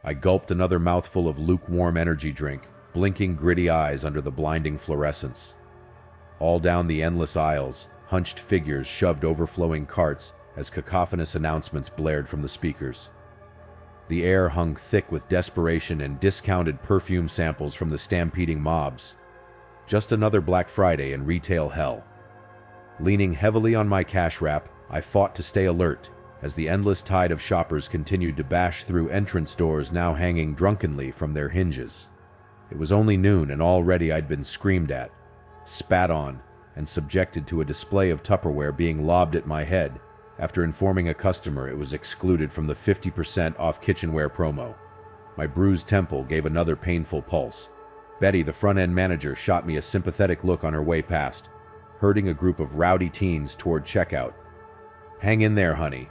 I gulped another mouthful of lukewarm energy drink, blinking gritty eyes under the blinding fluorescence. All down the endless aisles, hunched figures shoved overflowing carts as cacophonous announcements blared from the speakers. The air hung thick with desperation and discounted perfume samples from the stampeding mobs. Just another Black Friday in retail hell. Leaning heavily on my cash wrap, I fought to stay alert as the endless tide of shoppers continued to bash through entrance doors now hanging drunkenly from their hinges. It was only noon and already I'd been screamed at, spat on, and subjected to a display of Tupperware being lobbed at my head after informing a customer it was excluded from the 50% off kitchenware promo. My bruised temple gave another painful pulse. Betty, the front-end manager, shot me a sympathetic look on her way past, herding a group of rowdy teens toward checkout. "Hang in there, honey.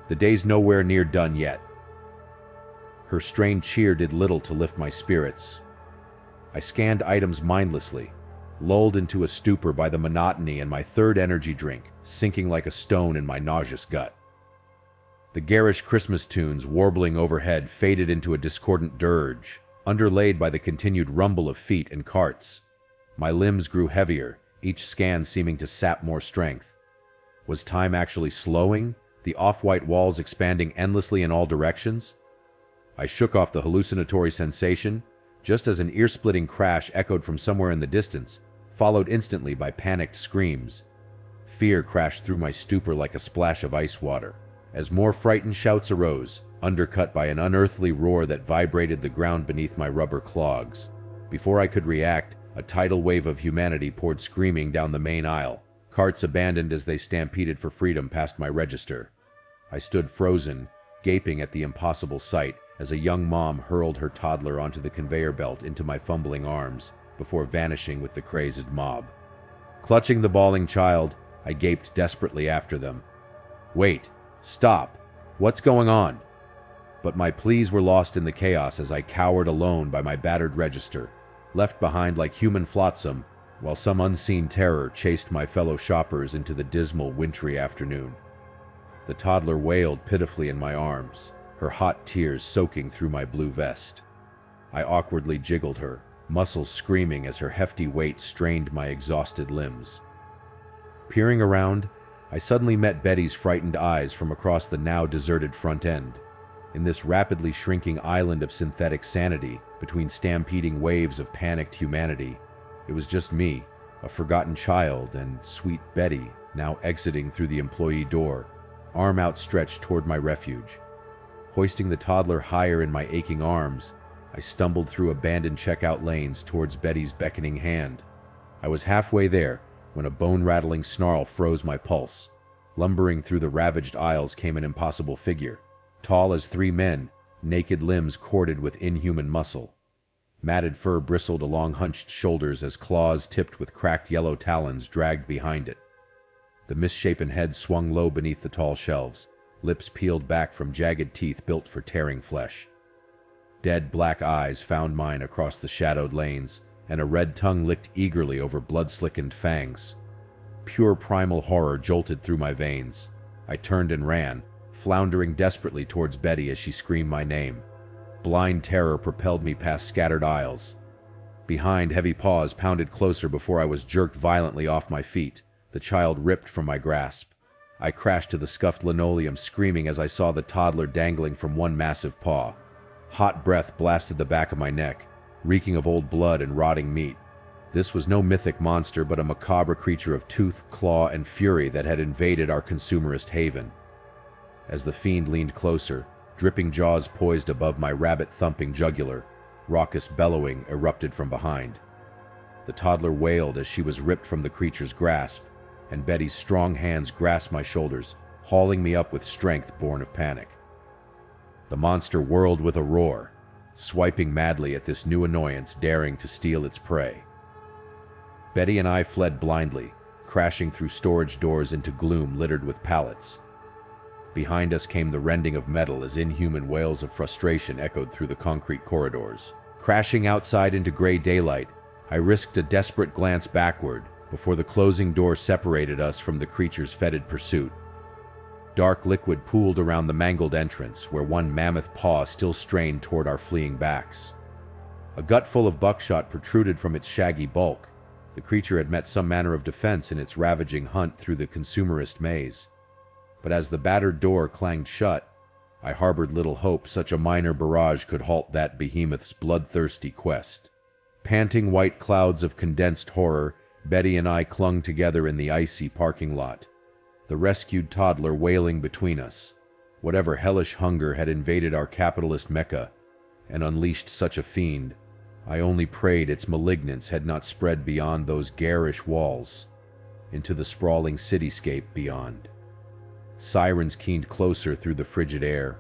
The day's nowhere near done yet." Her strained cheer did little to lift my spirits. I scanned items mindlessly, lulled into a stupor by the monotony and my third energy drink sinking like a stone in my nauseous gut. The garish Christmas tunes warbling overhead faded into a discordant dirge, underlaid by the continued rumble of feet and carts. My limbs grew heavier, each scan seeming to sap more strength. Was time actually slowing, the off-white walls expanding endlessly in all directions? I shook off the hallucinatory sensation, just as an ear-splitting crash echoed from somewhere in the distance, followed instantly by panicked screams. Fear crashed through my stupor like a splash of ice water, as more frightened shouts arose, undercut by an unearthly roar that vibrated the ground beneath my rubber clogs. Before I could react, a tidal wave of humanity poured screaming down the main aisle, carts abandoned as they stampeded for freedom past my register. I stood frozen, gaping at the impossible sight as a young mom hurled her toddler onto the conveyor belt into my fumbling arms before vanishing with the crazed mob. Clutching the bawling child, I gaped desperately after them. "Wait! Stop! What's going on?" But my pleas were lost in the chaos as I cowered alone by my battered register, left behind like human flotsam, while some unseen terror chased my fellow shoppers into the dismal, wintry afternoon. The toddler wailed pitifully in my arms, her hot tears soaking through my blue vest. I awkwardly jiggled her, muscles screaming as her hefty weight strained my exhausted limbs. Peering around, I suddenly met Betty's frightened eyes from across the now deserted front end. In this rapidly shrinking island of synthetic sanity, between stampeding waves of panicked humanity, it was just me, a forgotten child, and sweet Betty, now exiting through the employee door, arm outstretched toward my refuge. Hoisting the toddler higher in my aching arms, I stumbled through abandoned checkout lanes towards Betty's beckoning hand. I was halfway there when a bone-rattling snarl froze my pulse. Lumbering through the ravaged aisles came an impossible figure, tall as 3 men, naked limbs corded with inhuman muscle. Matted fur bristled along hunched shoulders as claws tipped with cracked yellow talons dragged behind it. The misshapen head swung low beneath the tall shelves, lips peeled back from jagged teeth built for tearing flesh. Dead black eyes found mine across the shadowed lanes, and a red tongue licked eagerly over blood-slickened fangs. Pure primal horror jolted through my veins. I turned and ran, floundering desperately towards Betty as she screamed my name. Blind terror propelled me past scattered aisles. Behind, heavy paws pounded closer before I was jerked violently off my feet, the child ripped from my grasp. I crashed to the scuffed linoleum, screaming as I saw the toddler dangling from one massive paw. Hot breath blasted the back of my neck, reeking of old blood and rotting meat. This was no mythic monster, but a macabre creature of tooth, claw, and fury that had invaded our consumerist haven. As the fiend leaned closer, dripping jaws poised above my rabbit-thumping jugular, raucous bellowing erupted from behind. The toddler wailed as she was ripped from the creature's grasp, and Betty's strong hands grasped my shoulders, hauling me up with strength born of panic. The monster whirled with a roar, swiping madly at this new annoyance daring to steal its prey. Betty and I fled blindly, crashing through storage doors into gloom littered with pallets. Behind us came the rending of metal as inhuman wails of frustration echoed through the concrete corridors. Crashing outside into gray daylight, I risked a desperate glance backward before the closing door separated us from the creature's fetid pursuit. Dark liquid pooled around the mangled entrance, where one mammoth paw still strained toward our fleeing backs. A gut full of buckshot protruded from its shaggy bulk. The creature had met some manner of defense in its ravaging hunt through the consumerist maze. But as the battered door clanged shut, I harbored little hope such a minor barrage could halt that behemoth's bloodthirsty quest. Panting white clouds of condensed horror, Betty and I clung together in the icy parking lot, the rescued toddler wailing between us. Whatever hellish hunger had invaded our capitalist Mecca and unleashed such a fiend, I only prayed its malignance had not spread beyond those garish walls, into the sprawling cityscape beyond. Sirens keened closer through the frigid air,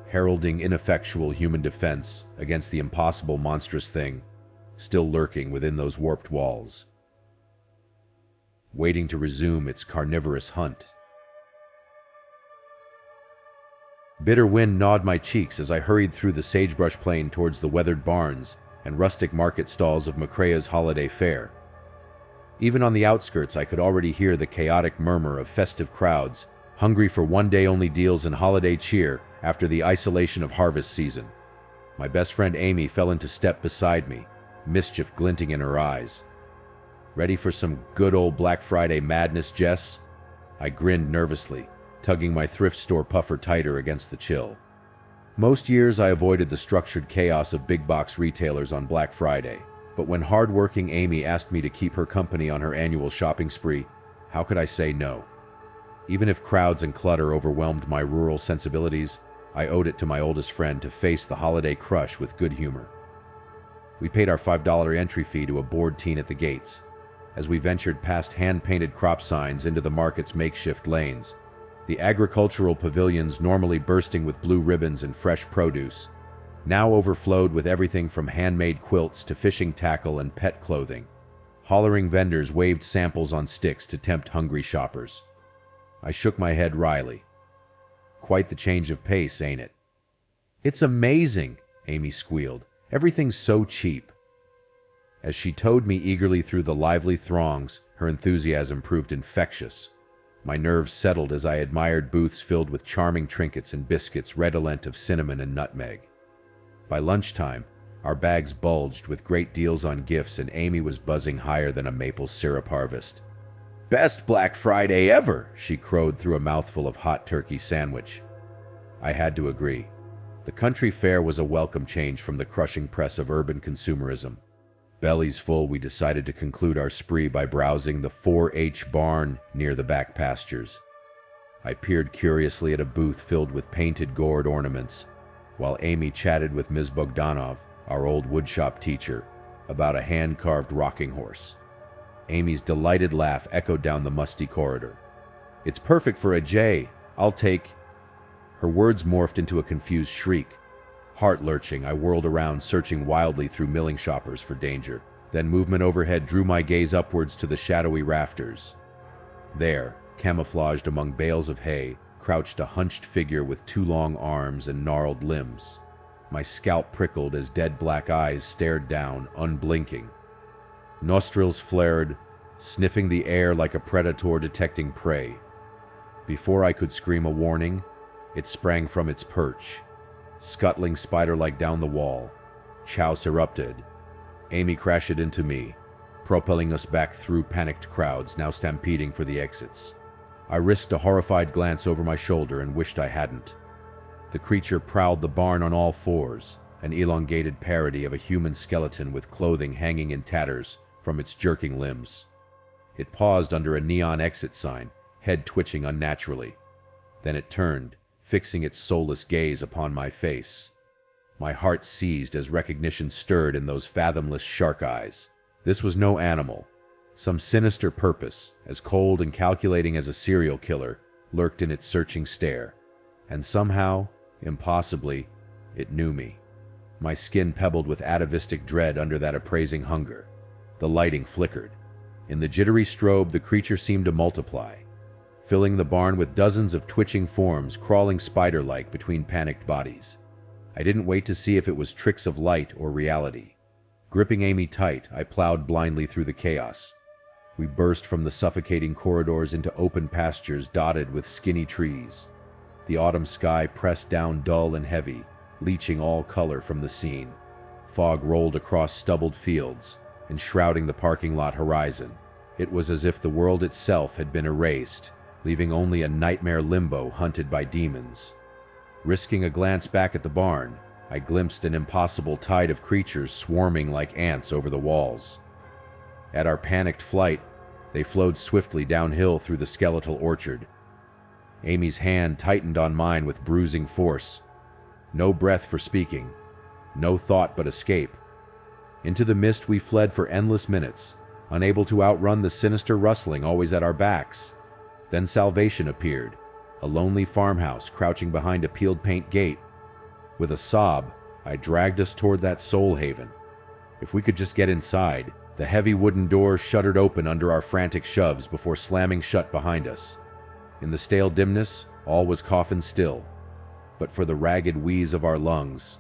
heralding ineffectual human defense against the impossible monstrous thing still lurking within those warped walls, waiting to resume its carnivorous hunt. Bitter wind gnawed my cheeks as I hurried through the sagebrush plain towards the weathered barns and rustic market stalls of Macraea's holiday fair. Even on the outskirts, I could already hear the chaotic murmur of festive crowds, hungry for one-day-only deals and holiday cheer after the isolation of harvest season. My best friend Amy fell into step beside me, mischief glinting in her eyes. "Ready for some good old Black Friday madness, Jess?" I grinned nervously, tugging my thrift store puffer tighter against the chill. Most years I avoided the structured chaos of big-box retailers on Black Friday, but when hard-working Amy asked me to keep her company on her annual shopping spree, how could I say no? Even if crowds and clutter overwhelmed my rural sensibilities, I owed it to my oldest friend to face the holiday crush with good humor. We paid our $5 entry fee to a bored teen at the gates. As we ventured past hand-painted crop signs into the market's makeshift lanes, the agricultural pavilions normally bursting with blue ribbons and fresh produce, now overflowed with everything from handmade quilts to fishing tackle and pet clothing. Hollering vendors waved samples on sticks to tempt hungry shoppers. I shook my head wryly. Quite the change of pace, ain't it? "It's amazing," Amy squealed. "Everything's so cheap." As she towed me eagerly through the lively throngs, her enthusiasm proved infectious. My nerves settled as I admired booths filled with charming trinkets and biscuits redolent of cinnamon and nutmeg. By lunchtime, our bags bulged with great deals on gifts, and Amy was buzzing higher than a maple syrup harvest. "Best Black Friday ever," she crowed through a mouthful of hot turkey sandwich. I had to agree. The country fair was a welcome change from the crushing press of urban consumerism. Bellies full, we decided to conclude our spree by browsing the 4-H barn near the back pastures. I peered curiously at a booth filled with painted gourd ornaments, while Amy chatted with Ms. Bogdanov, our old woodshop teacher, about a hand-carved rocking horse. Amy's delighted laugh echoed down the musty corridor. "It's perfect for a J. I'll take—" Her words morphed into a confused shriek. Heart-lurching, I whirled around, searching wildly through milling shoppers for danger. Then movement overhead drew my gaze upwards to the shadowy rafters. There, camouflaged among bales of hay, crouched a hunched figure with 2 long arms and gnarled limbs. My scalp prickled as dead black eyes stared down, unblinking. Nostrils flared, sniffing the air like a predator detecting prey. Before I could scream a warning, it sprang from its perch, scuttling spider-like down the wall. Chouse erupted. Amy crashed into me, propelling us back through panicked crowds now stampeding for the exits. I risked a horrified glance over my shoulder and wished I hadn't. The creature prowled the barn on all fours, an elongated parody of a human skeleton with clothing hanging in tatters from its jerking limbs. It paused under a neon exit sign, head twitching unnaturally. Then it turned, fixing its soulless gaze upon my face. My heart seized as recognition stirred in those fathomless shark eyes. This was no animal. Some sinister purpose, as cold and calculating as a serial killer, lurked in its searching stare. And somehow, impossibly, it knew me. My skin pebbled with atavistic dread under that appraising hunger. The lighting flickered. In the jittery strobe, the creature seemed to multiply, filling the barn with dozens of twitching forms crawling spider-like between panicked bodies. I didn't wait to see if it was tricks of light or reality. Gripping Amy tight, I plowed blindly through the chaos. We burst from the suffocating corridors into open pastures dotted with skinny trees. The autumn sky pressed down dull and heavy, leaching all color from the scene. Fog rolled across stubbled fields, enshrouding the parking lot horizon. It was as if the world itself had been erased, leaving only a nightmare limbo hunted by demons. Risking a glance back at the barn, I glimpsed an impossible tide of creatures swarming like ants over the walls. At our panicked flight, they flowed swiftly downhill through the skeletal orchard. Amy's hand tightened on mine with bruising force. No breath for speaking, no thought but escape. Into the mist we fled for endless minutes, unable to outrun the sinister rustling always at our backs. Then salvation appeared, a lonely farmhouse crouching behind a peeled paint gate. With a sob, I dragged us toward that soul haven. If we could just get inside. The heavy wooden door shuddered open under our frantic shoves before slamming shut behind us. In the stale dimness, all was coffin still, but for the ragged wheeze of our lungs.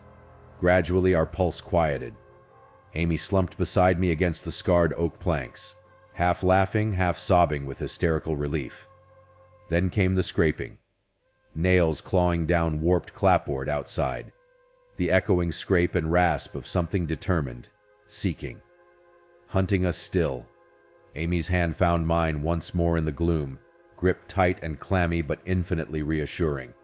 Gradually our pulse quieted. Amy slumped beside me against the scarred oak planks, half laughing, half sobbing with hysterical relief. Then came the scraping, nails clawing down warped clapboard outside, the echoing scrape and rasp of something determined, seeking. Hunting us still. Amy's hand found mine once more in the gloom, gripped tight and clammy but infinitely reassuring.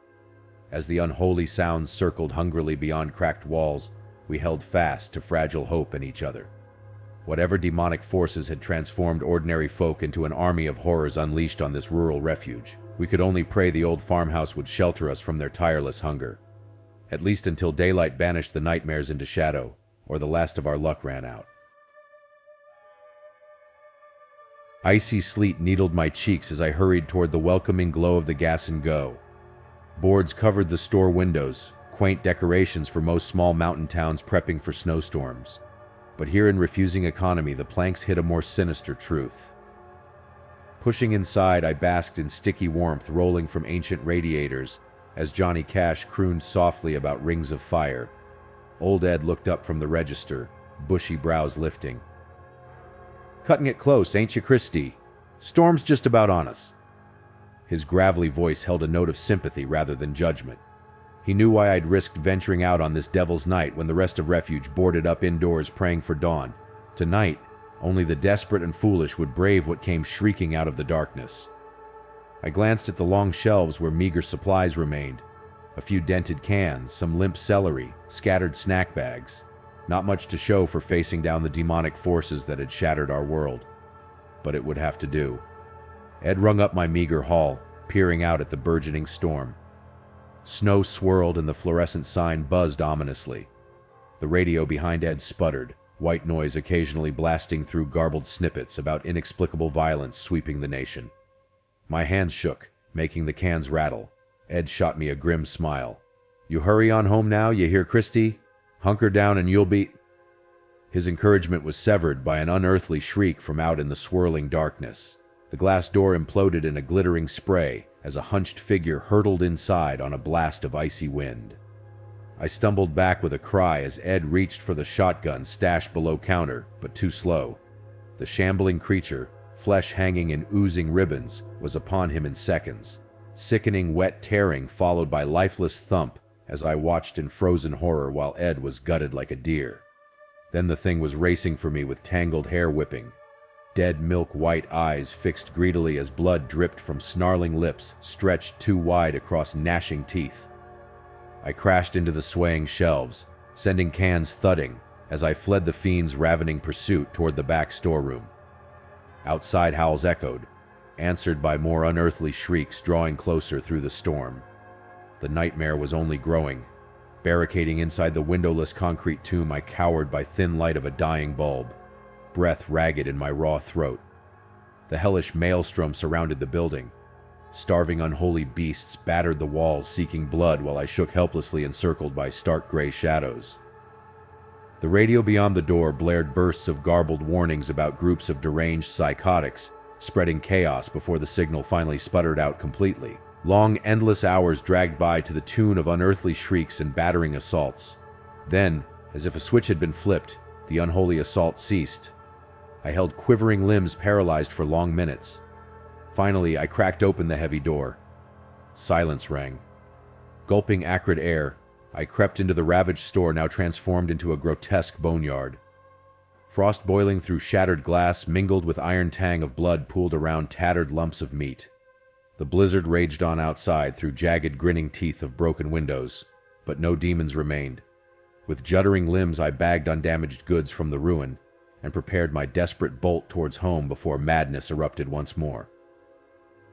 As the unholy sounds circled hungrily beyond cracked walls, we held fast to fragile hope in each other. Whatever demonic forces had transformed ordinary folk into an army of horrors unleashed on this rural refuge, we could only pray the old farmhouse would shelter us from their tireless hunger. At least until daylight banished the nightmares into shadow, or the last of our luck ran out. Icy sleet needled my cheeks as I hurried toward the welcoming glow of the gas and go. Boards covered the store windows, quaint decorations for most small mountain towns prepping for snowstorms. But here in refusing economy, the planks hid a more sinister truth. Pushing inside, I basked in sticky warmth rolling from ancient radiators as Johnny Cash crooned softly about rings of fire. Old Ed looked up from the register, bushy brows lifting. "Cutting it close, ain't you, Christy? Storm's just about on us." His gravelly voice held a note of sympathy rather than judgment. He knew why I'd risked venturing out on this devil's night when the rest of Refuge boarded up indoors praying for dawn. Tonight, only the desperate and foolish would brave what came shrieking out of the darkness. I glanced at the long shelves where meager supplies remained. A few dented cans, some limp celery, scattered snack bags. Not much to show for facing down the demonic forces that had shattered our world. But it would have to do. Ed rung up my meager haul, peering out at the burgeoning storm. Snow swirled and the fluorescent sign buzzed ominously. The radio behind Ed sputtered, white noise occasionally blasting through garbled snippets about inexplicable violence sweeping the nation. My hands shook, making the cans rattle. Ed shot me a grim smile. "You hurry on home now, you hear, Christy? Hunker down and you'll be—" His encouragement was severed by an unearthly shriek from out in the swirling darkness. The glass door imploded in a glittering spray as a hunched figure hurtled inside on a blast of icy wind. I stumbled back with a cry as Ed reached for the shotgun stashed below counter, but too slow. The shambling creature, flesh hanging in oozing ribbons, was upon him in seconds. Sickening wet tearing followed by lifeless thump as I watched in frozen horror while Ed was gutted like a deer. Then the thing was racing for me with tangled hair whipping. Dead milk-white eyes fixed greedily as blood dripped from snarling lips stretched too wide across gnashing teeth. I crashed into the swaying shelves, sending cans thudding as I fled the fiend's ravening pursuit toward the back storeroom. Outside howls echoed, answered by more unearthly shrieks drawing closer through the storm. The nightmare was only growing. Barricading inside the windowless concrete tomb, I cowered by thin light of a dying bulb, breath ragged in my raw throat. The hellish maelstrom surrounded the building. Starving unholy beasts battered the walls seeking blood while I shook helplessly encircled by stark gray shadows. The radio beyond the door blared bursts of garbled warnings about groups of deranged psychotics, spreading chaos before the signal finally sputtered out completely. Long, endless hours dragged by to the tune of unearthly shrieks and battering assaults. Then, as if a switch had been flipped, the unholy assault ceased. I held quivering limbs paralyzed for long minutes. Finally, I cracked open the heavy door. Silence rang. Gulping acrid air, I crept into the ravaged store now transformed into a grotesque boneyard. Frost boiling through shattered glass mingled with iron tang of blood pooled around tattered lumps of meat. The blizzard raged on outside through jagged grinning teeth of broken windows, but no demons remained. With juddering limbs I bagged undamaged goods from the ruin and prepared my desperate bolt towards home before madness erupted once more.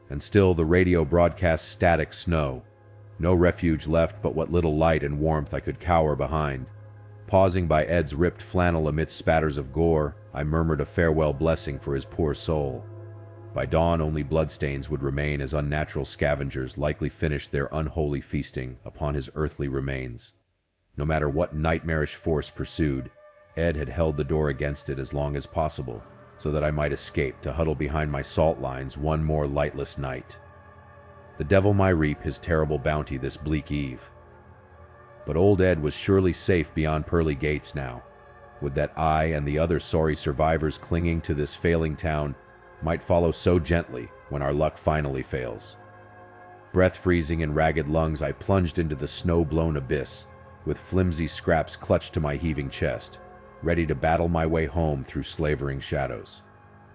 And still the radio broadcast static snow. No refuge left but what little light and warmth I could cower behind. Pausing by Ed's ripped flannel amidst spatters of gore, I murmured a farewell blessing for his poor soul. By dawn only bloodstains would remain as unnatural scavengers likely finished their unholy feasting upon his earthly remains. No matter what nightmarish force pursued, Ed had held the door against it as long as possible, so that I might escape to huddle behind my salt lines one more lightless night. The devil might reap his terrible bounty this bleak eve. But old Ed was surely safe beyond pearly gates now. Would that I and the other sorry survivors clinging to this failing town might follow so gently when our luck finally fails. Breath freezing in ragged lungs, I plunged into the snow-blown abyss, with flimsy scraps clutched to my heaving chest, ready to battle my way home through slavering shadows.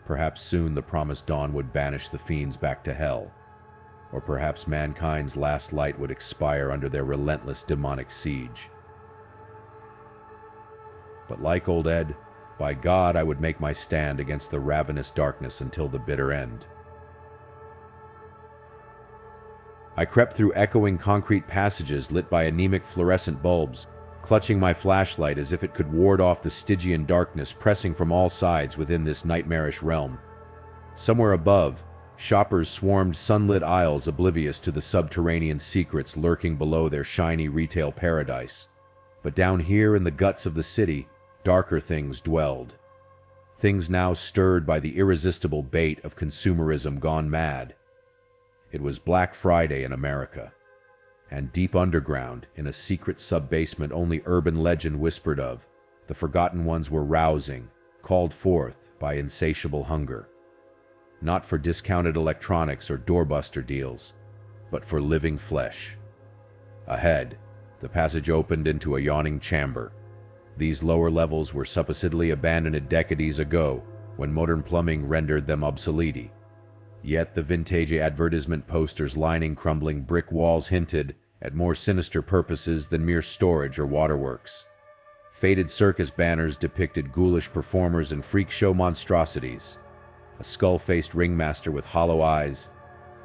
Perhaps soon the promised dawn would banish the fiends back to hell, or perhaps mankind's last light would expire under their relentless demonic siege. But like old Ed, by God I would make my stand against the ravenous darkness until the bitter end. I crept through echoing concrete passages lit by anemic fluorescent bulbs, clutching my flashlight as if it could ward off the Stygian darkness pressing from all sides within this nightmarish realm. Somewhere above, shoppers swarmed sunlit aisles oblivious to the subterranean secrets lurking below their shiny retail paradise. But down here in the guts of the city, darker things dwelled. Things now stirred by the irresistible bait of consumerism gone mad. It was Black Friday in America, and deep underground, in a secret sub-basement only urban legend whispered of, the Forgotten Ones were rousing, called forth by insatiable hunger. Not for discounted electronics or doorbuster deals, but for living flesh. Ahead, the passage opened into a yawning chamber. These lower levels were supposedly abandoned decades ago, when modern plumbing rendered them obsolete. Yet the vintage advertisement posters lining crumbling brick walls hinted at more sinister purposes than mere storage or waterworks. Faded circus banners depicted ghoulish performers and freak show monstrosities. A skull-faced ringmaster with hollow eyes,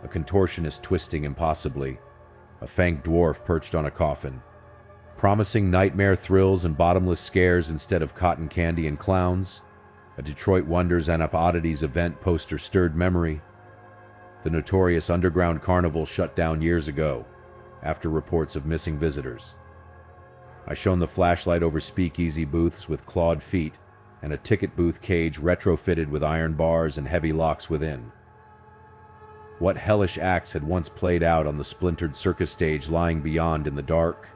a contortionist twisting impossibly, a fanked dwarf perched on a coffin. Promising nightmare thrills and bottomless scares instead of cotton candy and clowns, a Detroit Wonders and Oddities event poster stirred memory. The notorious Underground Carnival shut down years ago, after reports of missing visitors. I shone the flashlight over speakeasy booths with clawed feet and a ticket booth cage retrofitted with iron bars and heavy locks within. What hellish acts had once played out on the splintered circus stage lying beyond in the dark?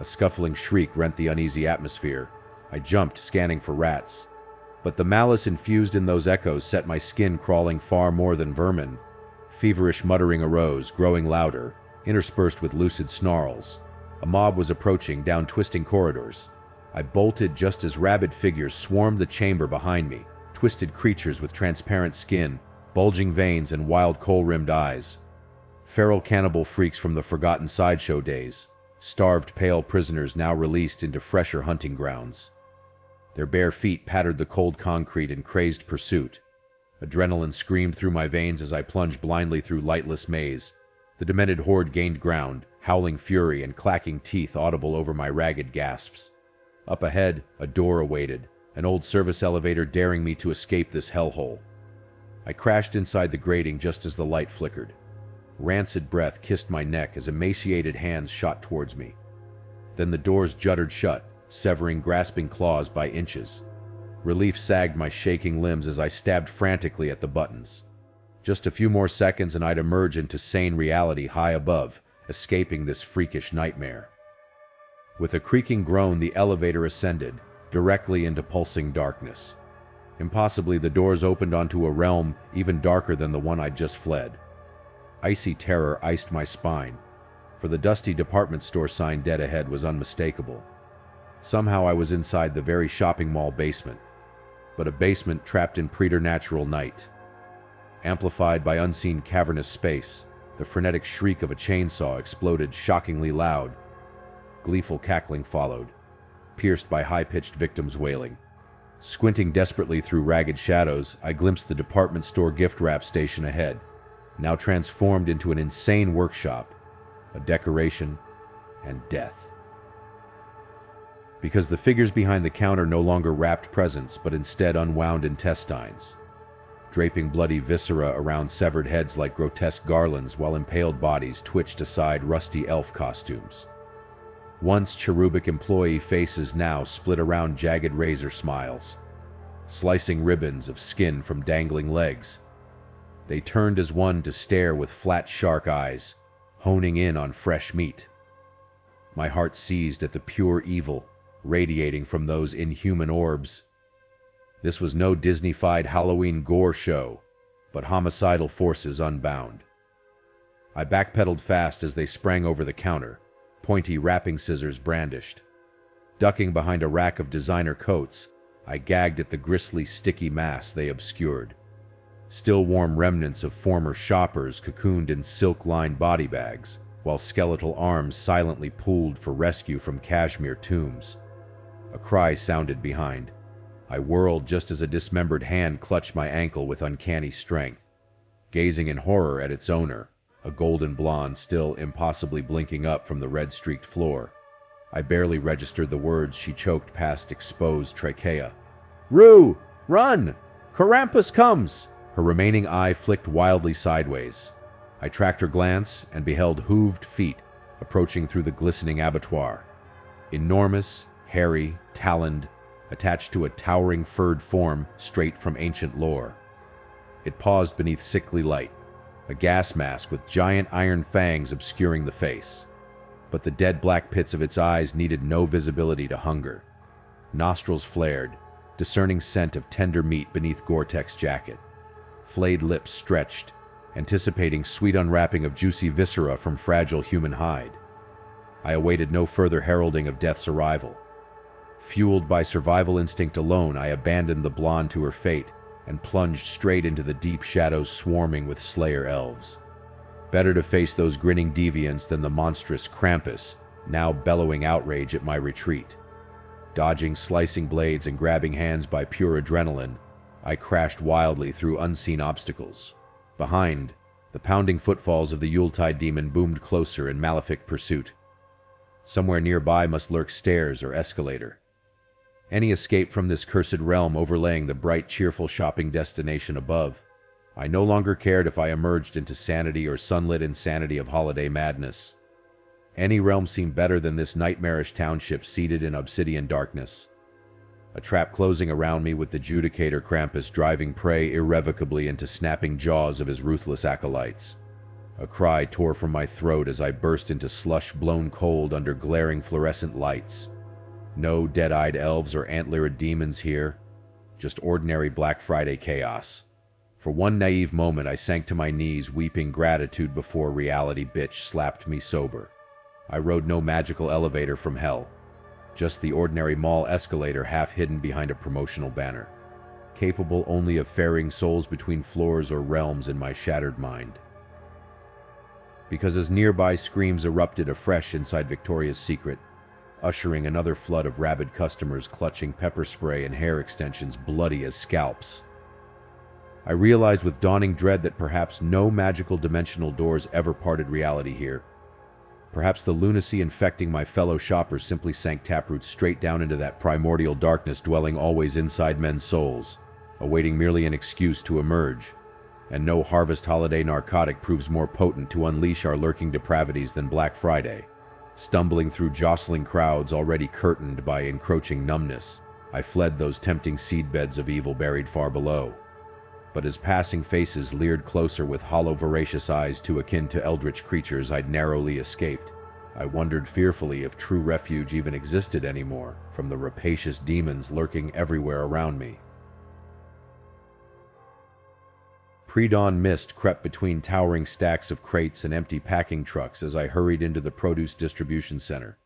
A scuffling shriek rent the uneasy atmosphere. I jumped, scanning for rats. But the malice infused in those echoes set my skin crawling far more than vermin. Feverish muttering arose, growing louder, interspersed with lucid snarls. A mob was approaching down twisting corridors. I bolted just as rabid figures swarmed the chamber behind me, twisted creatures with transparent skin, bulging veins, and wild coal-rimmed eyes. Feral cannibal freaks from the forgotten sideshow days, starved pale prisoners now released into fresher hunting grounds. Their bare feet pattered the cold concrete in crazed pursuit. Adrenaline screamed through my veins as I plunged blindly through lightless maze. The demented horde gained ground, howling fury and clacking teeth audible over my ragged gasps. Up ahead, a door awaited, an old service elevator daring me to escape this hellhole. I crashed inside the grating just as the light flickered. Rancid breath kissed my neck as emaciated hands shot towards me. Then the doors juddered shut, severing grasping claws by inches. Relief sagged my shaking limbs as I stabbed frantically at the buttons. Just a few more seconds and I'd emerge into sane reality high above, escaping this freakish nightmare. With a creaking groan, the elevator ascended, directly into pulsing darkness. Impossibly, the doors opened onto a realm even darker than the one I'd just fled. Icy terror iced my spine. For for the dusty department store sign dead ahead was unmistakable. Somehow I was inside the very shopping mall basement, but a basement trapped in preternatural night. Amplified by unseen cavernous space, the frenetic shriek of a chainsaw exploded shockingly loud. Gleeful cackling followed, pierced by high-pitched victims wailing. Squinting desperately through ragged shadows, I glimpsed the department store gift wrap station ahead, now transformed into an insane workshop, a decoration, and death. Because the figures behind the counter no longer wrapped presents, but instead unwound intestines, draping bloody viscera around severed heads like grotesque garlands while impaled bodies twitched aside rusty elf costumes. Once cherubic employee faces now split around jagged razor smiles, slicing ribbons of skin from dangling legs. They turned as one to stare with flat shark eyes, honing in on fresh meat. My heart seized at the pure evil radiating from those inhuman orbs. This was no Disney-fied Halloween gore show, but homicidal forces unbound. I backpedaled fast as they sprang over the counter, pointy wrapping scissors brandished. Ducking behind a rack of designer coats, I gagged at the gristly, sticky mass they obscured. Still warm remnants of former shoppers cocooned in silk-lined body bags, while skeletal arms silently pulled for rescue from cashmere tombs. A cry sounded behind. I whirled just as a dismembered hand clutched my ankle with uncanny strength, gazing in horror at its owner, a golden blonde still impossibly blinking up from the red-streaked floor. I barely registered the words she choked past exposed trachea. "Rue! Run! Krampus comes!" Her remaining eye flicked wildly sideways. I tracked her glance and beheld hooved feet approaching through the glistening abattoir. Enormous, hairy, taloned, attached to a towering furred form straight from ancient lore. It paused beneath sickly light, a gas mask with giant iron fangs obscuring the face. But the dead black pits of its eyes needed no visibility to hunger. Nostrils flared, discerning scent of tender meat beneath Gore-Tex jacket. Flayed lips stretched, anticipating sweet unwrapping of juicy viscera from fragile human hide. I awaited no further heralding of death's arrival. Fueled by survival instinct alone, I abandoned the blonde to her fate and plunged straight into the deep shadows swarming with slayer elves. Better to face those grinning deviants than the monstrous Krampus, now bellowing outrage at my retreat. Dodging slicing blades and grabbing hands by pure adrenaline, I crashed wildly through unseen obstacles. Behind, the pounding footfalls of the Yuletide demon boomed closer in malefic pursuit. Somewhere nearby must lurk stairs or escalator. Any escape from this cursed realm overlaying the bright, cheerful shopping destination above. I no longer cared if I emerged into sanity or sunlit insanity of holiday madness. Any realm seemed better than this nightmarish township seated in obsidian darkness. A trap closing around me with the Judicator Krampus driving prey irrevocably into snapping jaws of his ruthless acolytes. A cry tore from my throat as I burst into slush blown cold under glaring fluorescent lights. No dead-eyed elves or antlered demons here, just ordinary Black Friday chaos. For one naive moment I sank to my knees weeping gratitude before reality bitch slapped me sober. I rode no magical elevator from hell, just the ordinary mall escalator half hidden behind a promotional banner, capable only of ferrying souls between floors or realms in my shattered mind. Because as nearby screams erupted afresh inside Victoria's Secret, ushering another flood of rabid customers clutching pepper spray and hair extensions bloody as scalps, I realized with dawning dread that perhaps no magical dimensional doors ever parted reality here. Perhaps the lunacy infecting my fellow shoppers simply sank taproot straight down into that primordial darkness dwelling always inside men's souls, awaiting merely an excuse to emerge. And no harvest holiday narcotic proves more potent to unleash our lurking depravities than Black Friday. Stumbling through jostling crowds already curtained by encroaching numbness, I fled those tempting seedbeds of evil buried far below. But as passing faces leered closer with hollow, voracious eyes too akin to eldritch creatures I'd narrowly escaped, I wondered fearfully if true refuge even existed anymore from the rapacious demons lurking everywhere around me. Pre-dawn mist crept between towering stacks of crates and empty packing trucks as I hurried into the produce distribution center.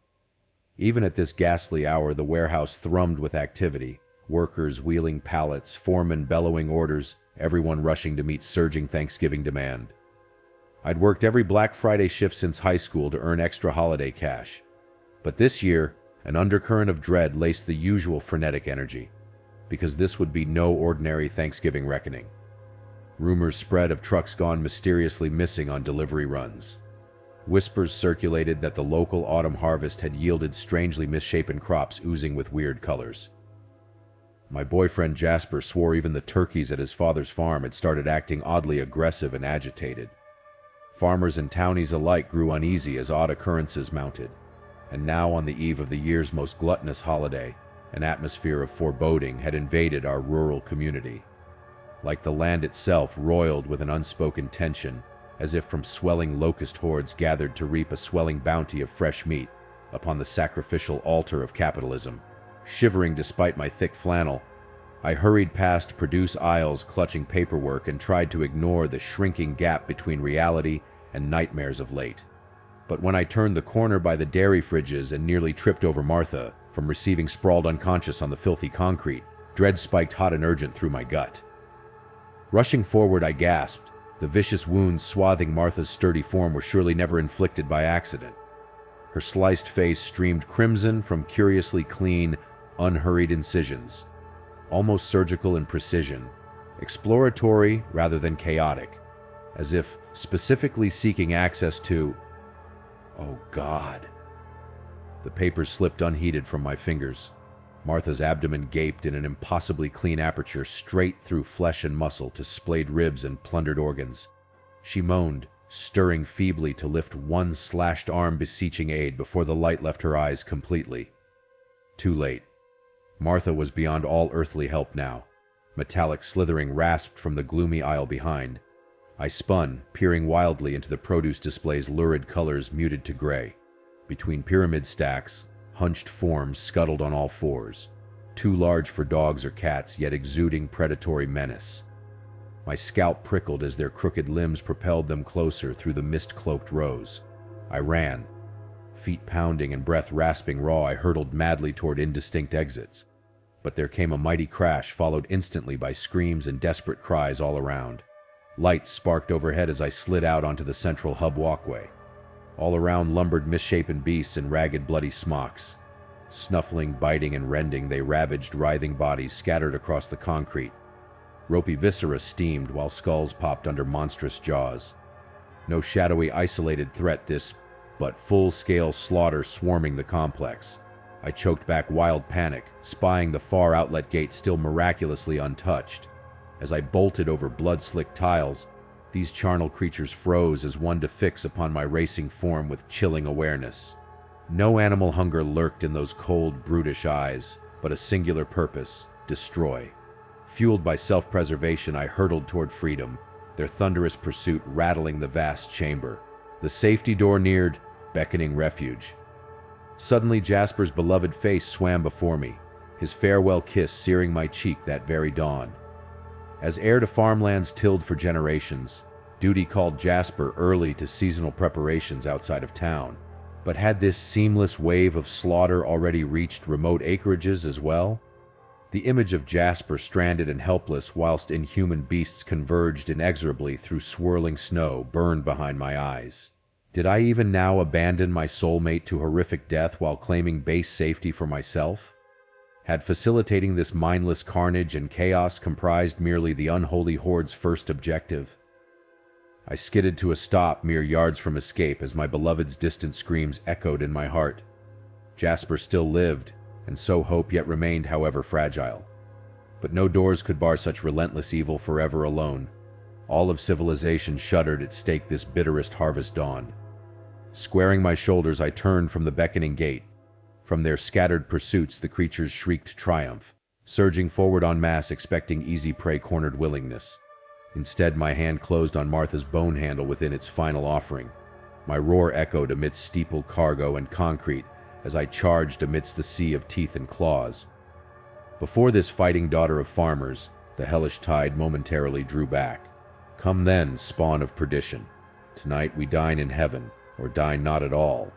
Even at this ghastly hour, the warehouse thrummed with activity. Workers wheeling pallets, foremen bellowing orders, everyone rushing to meet surging Thanksgiving demand. I'd worked every Black Friday shift since high school to earn extra holiday cash. But this year, an undercurrent of dread laced the usual frenetic energy, because this would be no ordinary Thanksgiving reckoning. Rumors spread of trucks gone mysteriously missing on delivery runs. Whispers circulated that the local autumn harvest had yielded strangely misshapen crops oozing with weird colors. My boyfriend Jasper swore even the turkeys at his father's farm had started acting oddly aggressive and agitated. Farmers and townies alike grew uneasy as odd occurrences mounted, and now on the eve of the year's most gluttonous holiday, an atmosphere of foreboding had invaded our rural community. Like the land itself roiled with an unspoken tension, as if from swelling locust hordes gathered to reap a swelling bounty of fresh meat upon the sacrificial altar of capitalism. Shivering despite my thick flannel, I hurried past produce aisles clutching paperwork and tried to ignore the shrinking gap between reality and nightmares of late. But when I turned the corner by the dairy fridges and nearly tripped over Martha from receiving sprawled unconscious on the filthy concrete, dread spiked hot and urgent through my gut. Rushing forward, I gasped. The vicious wounds swathing Martha's sturdy form were surely never inflicted by accident. Her sliced face streamed crimson from curiously clean, unhurried incisions, almost surgical in precision, exploratory rather than chaotic, as if specifically seeking access to... Oh God. The papers slipped unheeded from my fingers. Martha's abdomen gaped in an impossibly clean aperture straight through flesh and muscle to splayed ribs and plundered organs. She moaned, stirring feebly to lift one slashed arm beseeching aid before the light left her eyes completely. Too late. Martha was beyond all earthly help now. Metallic slithering rasped from the gloomy aisle behind. I spun, peering wildly into the produce display's lurid colors muted to gray. Between pyramid stacks, hunched forms scuttled on all fours, too large for dogs or cats, yet exuding predatory menace. My scalp prickled as their crooked limbs propelled them closer through the mist-cloaked rows. I ran. Feet pounding and breath rasping raw, I hurtled madly toward indistinct exits. But there came a mighty crash, followed instantly by screams and desperate cries all around. Lights sparked overhead as I slid out onto the central hub walkway. All around lumbered misshapen beasts in ragged, bloody smocks. Snuffling, biting, and rending, they ravaged writhing bodies scattered across the concrete. Ropey viscera steamed while skulls popped under monstrous jaws. No shadowy, isolated threat this, but full-scale slaughter swarming the complex. I choked back wild panic, spying the far outlet gate still miraculously untouched. As I bolted over blood-slicked tiles, these charnel creatures froze as one to fix upon my racing form with chilling awareness. No animal hunger lurked in those cold, brutish eyes, but a singular purpose: destroy. Fueled by self-preservation, I hurtled toward freedom, their thunderous pursuit rattling the vast chamber. The safety door neared, beckoning refuge. Suddenly, Jasper's beloved face swam before me, his farewell kiss searing my cheek that very dawn. As heir to farmlands tilled for generations, duty called Jasper early to seasonal preparations outside of town. But had this seamless wave of slaughter already reached remote acreages as well? The image of Jasper stranded and helpless whilst inhuman beasts converged inexorably through swirling snow burned behind my eyes. Did I even now abandon my soulmate to horrific death while claiming base safety for myself? Had facilitating this mindless carnage and chaos comprised merely the unholy horde's first objective? I skidded to a stop mere yards from escape as my beloved's distant screams echoed in my heart. Jasper still lived, and so hope yet remained, however fragile. But no doors could bar such relentless evil forever alone. All of civilization shuddered at stake this bitterest harvest dawn. Squaring my shoulders, I turned from the beckoning gate. From their scattered pursuits, the creatures shrieked triumph, surging forward en masse, expecting easy prey cornered willingness. Instead, my hand closed on Martha's bone handle within its final offering. My roar echoed amidst steepled cargo and concrete as I charged amidst the sea of teeth and claws. Before this fighting daughter of farmers, the hellish tide momentarily drew back. Come then, spawn of perdition. Tonight we dine in heaven, or dine not at all.